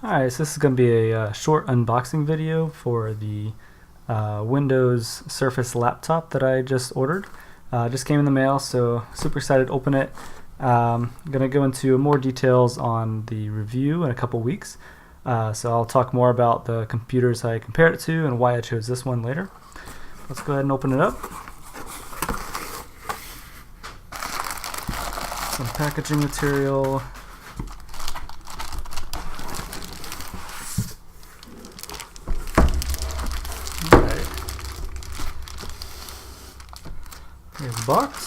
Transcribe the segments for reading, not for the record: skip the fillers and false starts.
Alright, so this is going to be a short unboxing video for the Windows Surface laptop that I just ordered. Just came in the mail, so super excited to open it. I'm going to go into more details on the review in a couple weeks. So I'll talk more about the computers I compared it to and why I chose this one later. Let's go ahead and open it up. Some packaging material. Alright. Here's the box.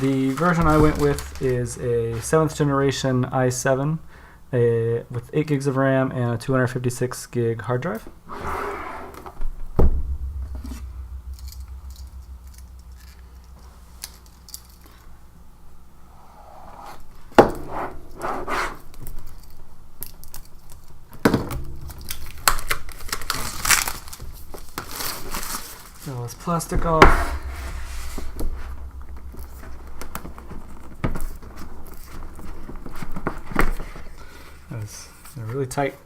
The version I went with is a 7th generation i7 with 8 gigs of RAM and a 256 gig hard drive. Get all this plastic off. They're really tight.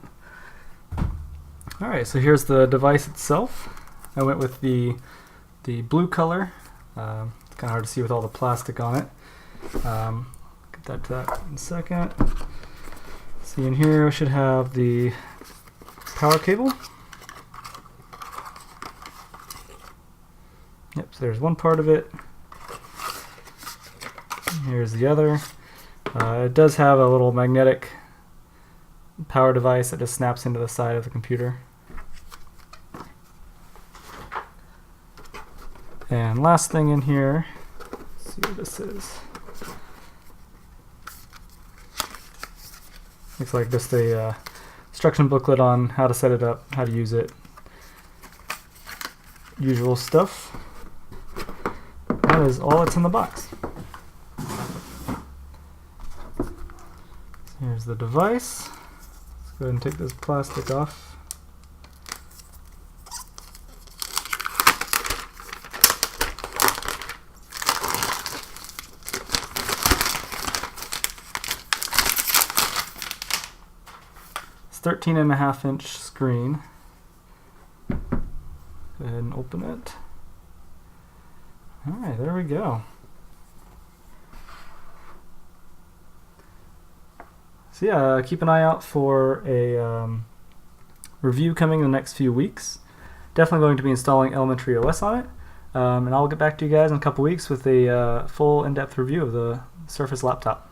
Alright, so here's the device itself. I went with the blue color. It's kind of hard to see with all the plastic on it. Get that to that in a second. See, in here we should have the power cable. Yep, so there's one part of it. Here's the other. It does have a little magnetic power device that just snaps into the side of the computer. And last thing in here, let's see what this is. Looks like just a instruction booklet on how to set it up, how to use it. Usual stuff. That is all that's in the box. Here's the device. Go ahead and take this plastic off. It's 13.5-inch screen. Go ahead and open it. Alright, there we go. So yeah, keep an eye out for a review coming in the next few weeks. Definitely going to be installing Elementary OS on it. And I'll get back to you guys in a couple weeks with a full in-depth review of the Surface laptop.